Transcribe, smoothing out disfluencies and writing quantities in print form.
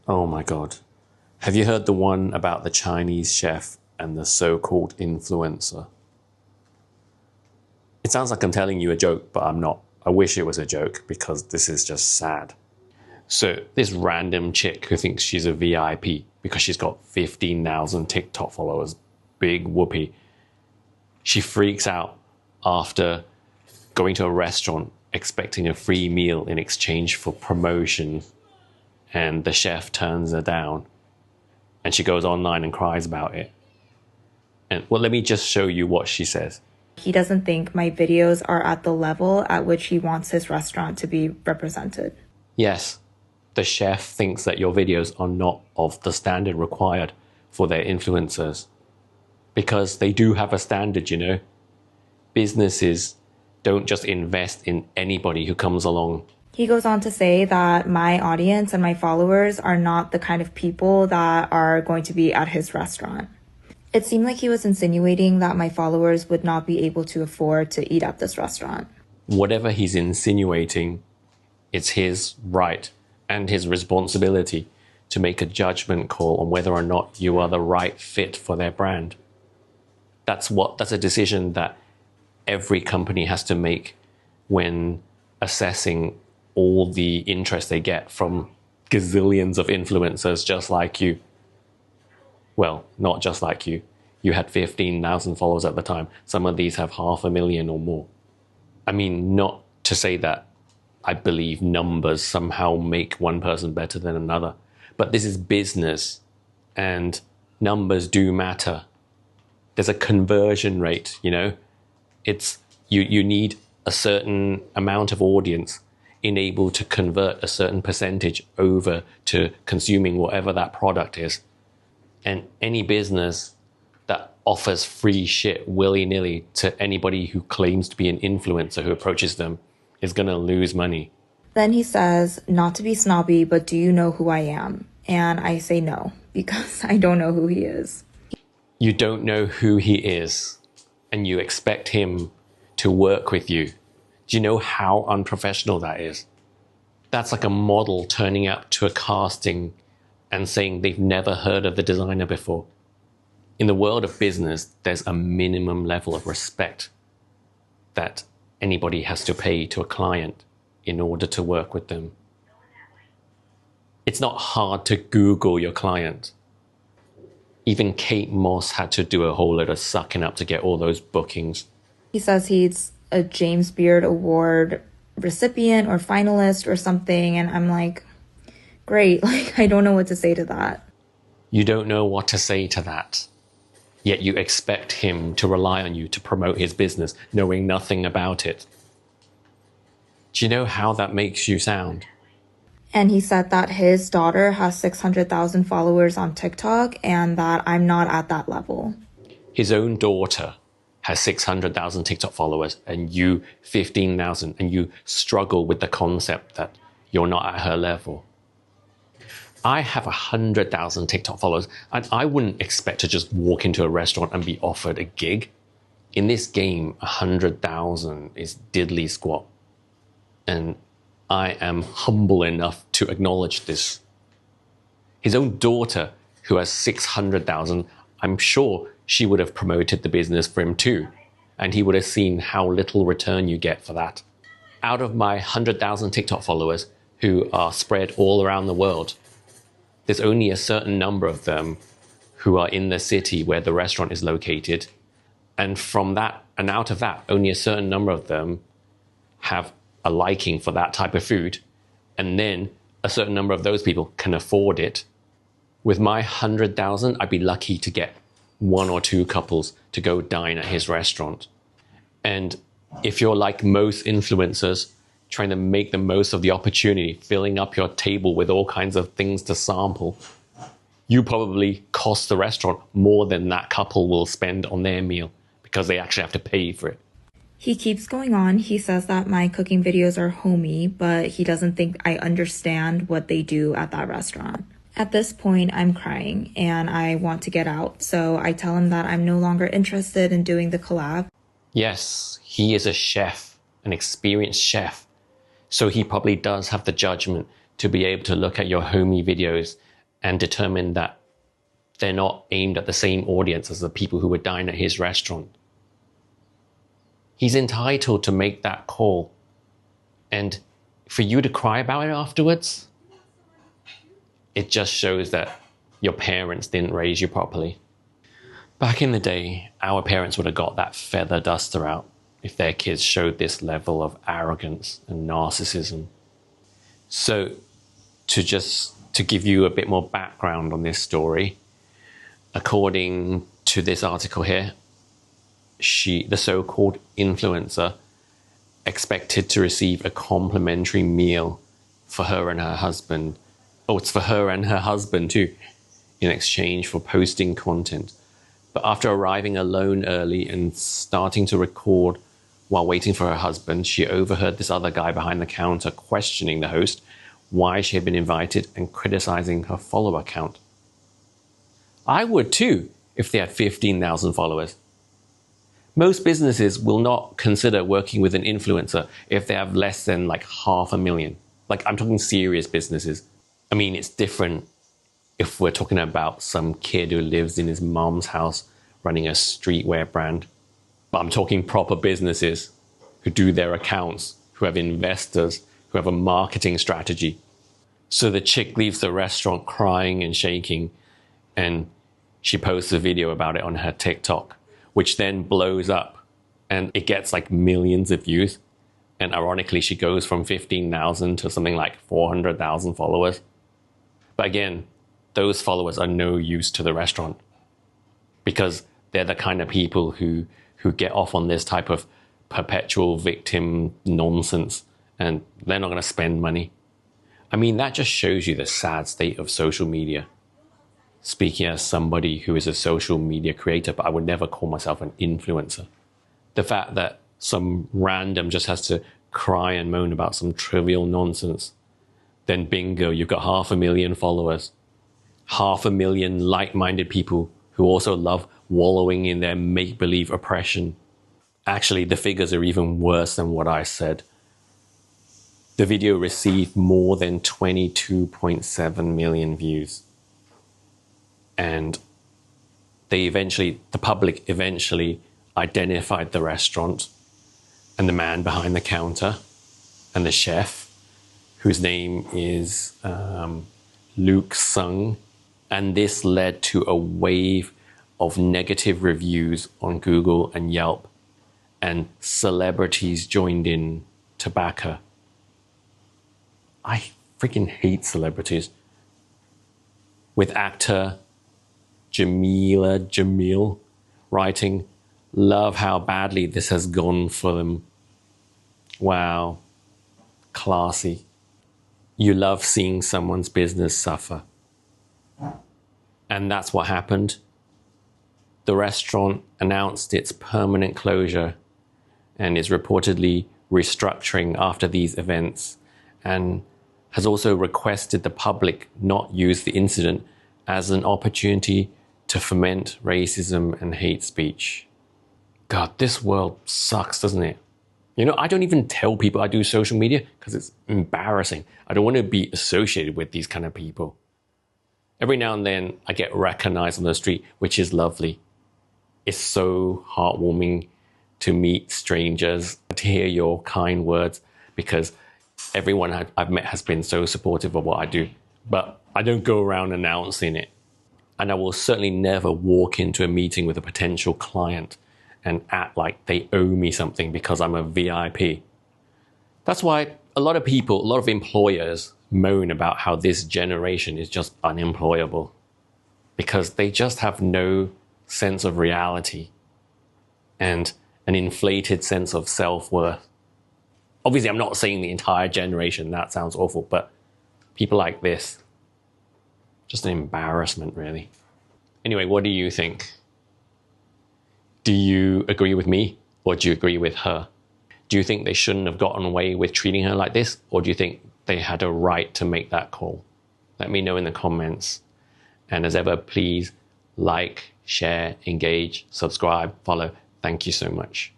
Oh my God. Have you heard the one about the Chinese chef and the so-called influencer? It sounds like I'm telling you a joke, but I'm not. I wish it was a joke because this is just sad. So this random chick who thinks she's a VIP because she's got 15,000 TikTok followers, big whoopee. She freaks out after going to a restaurant expecting a free meal in exchange for promotion, and the chef turns her down, and she goes online and cries about it. And well, let me just show you what she says. He doesn't think my videos are at the level at which he wants his restaurant to be represented. Yes, the chef thinks that your videos are not of the standard required for their influencers. Because they do have a standard, you know. Businesses don't just invest in anybody who comes along. He goes on to say that my audience and my followers are not the kind of people that are going to be at his restaurant. It seemed like he was insinuating that my followers would not be able to afford to eat at this restaurant. Whatever he's insinuating, it's his right and his responsibility to make a judgment call on whether or not you are the right fit for their brand. That's a decision that every company has to make when assessing all the interest they get from gazillions of influencers just like you. Well, not just like you. You had 15,000 followers at the time. Some of these have 500,000 or more. I mean, not to say that I believe numbers somehow make one person better than another, but this is business and numbers do matter. There's a conversion rate, you know. It's you need a certain amount of audience enabled to convert a certain percentage over to consuming whatever that product is. And any business that offers free shit willy-nilly to anybody who claims to be an influencer who approaches them is going to lose money. Then he says, not to be snobby, but do you know who I am? And I say no, because I don't know who he is. You don't know who he is, and you expect him to work with you. Do you know how unprofessional that is? That's like a model turning up to a casting and saying they've never heard of the designer before. In the world of business, there's a minimum level of respect that anybody has to pay to a client in order to work with them. It's not hard to Google your client. Even Kate Moss had to do a whole lot of sucking up to get all those bookings. He says he's a James Beard Award recipient or finalist or something, and I'm like, great, like I don't know what to say to that. You don't know what to say to that. Yet you expect him to rely on you to promote his business, knowing nothing about it. Do you know how that makes you sound? And he said that his daughter has 600,000 followers on TikTok and that I'm not at that level. His own daughter has 600,000 TikTok followers and you 15,000, and you struggle with the concept that you're not at her level. I have 100,000 TikTok followers, and I wouldn't expect to just walk into a restaurant and be offered a gig. In this game, 100,000 is diddly squat. And I am humble enough to acknowledge this. His own daughter, who has 600,000, I'm sure she would have promoted the business for him too. And he would have seen how little return you get for that. Out of my 100,000 TikTok followers, who are spread all around the world, there's only a certain number of them who are in the city where the restaurant is located. And from that, and out of that, only a certain number of them have a liking for that type of food. And then a certain number of those people can afford it. With my 100,000, I'd be lucky to get 1 or 2 couples to go dine at his restaurant. And if you're like most influencers, trying to make the most of the opportunity, filling up your table with all kinds of things to sample, you probably cost the restaurant more than that couple will spend on their meal because they actually have to pay for it. He keeps going on. He says that my cooking videos are homey, but he doesn't think I understand what they do at that restaurant. At this point, I'm crying and I want to get out. So I tell him that I'm no longer interested in doing the collab. Yes, he is a chef, an experienced chef. So he probably does have the judgment to be able to look at your homey videos and determined that they're not aimed at the same audience as the people who would dine at his restaurant. He's entitled to make that call. And for you to cry about it afterwards, it just shows that your parents didn't raise you properly. Back in the day, our parents would have got that feather duster out if their kids showed this level of arrogance and narcissism. So, to give you a bit more background on this story, according to this article here, the so-called influencer, expected to receive a complimentary meal for her and her husband. Oh, it's for her and her husband too, in exchange for posting content. But after arriving alone early and starting to record while waiting for her husband, she overheard this other guy behind the counter questioning the host why she had been invited and criticizing her follower count. I would too if they had 15,000 followers. Most businesses will not consider working with an influencer if they have less than like 500,000. Like, I'm talking serious businesses. I mean, it's different if we're talking about some kid who lives in his mom's house running a streetwear brand. But I'm talking proper businesses who do their accounts, who have investors, who have a marketing strategy. So the chick leaves the restaurant crying and shaking, and she posts a video about it on her TikTok, which then blows up and it gets like millions of views. And ironically, she goes from 15,000 to something like 400,000 followers. But again, those followers are no use to the restaurant because they're the kind of people who get off on this type of perpetual victim nonsense, and they're not going to spend money. I mean, that just shows you the sad state of social media. Speaking as somebody who is a social media creator, but I would never call myself an influencer. The fact that some random just has to cry and moan about some trivial nonsense, then bingo, you've got 500,000 followers. 500,000 like-minded people who also love wallowing in their make-believe oppression. Actually, the figures are even worse than what I said. The video received more than 22.7 million views. And the public eventually identified the restaurant and the man behind the counter and the chef, whose name is Luke Sung. And this led to a wave of negative reviews on Google and Yelp, and celebrities joined in to back her. I freaking hate celebrities. With actor Jamila Jamil writing, "Love how badly this has gone for them." Wow. Classy. You love seeing someone's business suffer. And that's what happened. The restaurant announced its permanent closure and is reportedly restructuring after these events, and has also requested the public not use the incident as an opportunity to foment racism and hate speech. God, this world sucks, doesn't it? You know, I don't even tell people I do social media because it's embarrassing. I don't want to be associated with these kind of people. Every now and then I get recognized on the street, which is lovely. It's so heartwarming to meet strangers, to hear your kind words, because everyone I've met has been so supportive of what I do. But I don't go around announcing it. And I will certainly never walk into a meeting with a potential client and act like they owe me something because I'm a VIP. That's why a lot of employers moan about how this generation is just unemployable, because they just have no sense of reality and an inflated sense of self-worth. Obviously, I'm not saying the entire generation, that sounds awful, but people like this, just an embarrassment, really. Anyway, what do you think? Do you agree with me, or do you agree with her? Do you think they shouldn't have gotten away with treating her like this, or do you think they had a right to make that call? Let me know in the comments. And as ever, please like, share, engage, subscribe, follow. Thank you so much.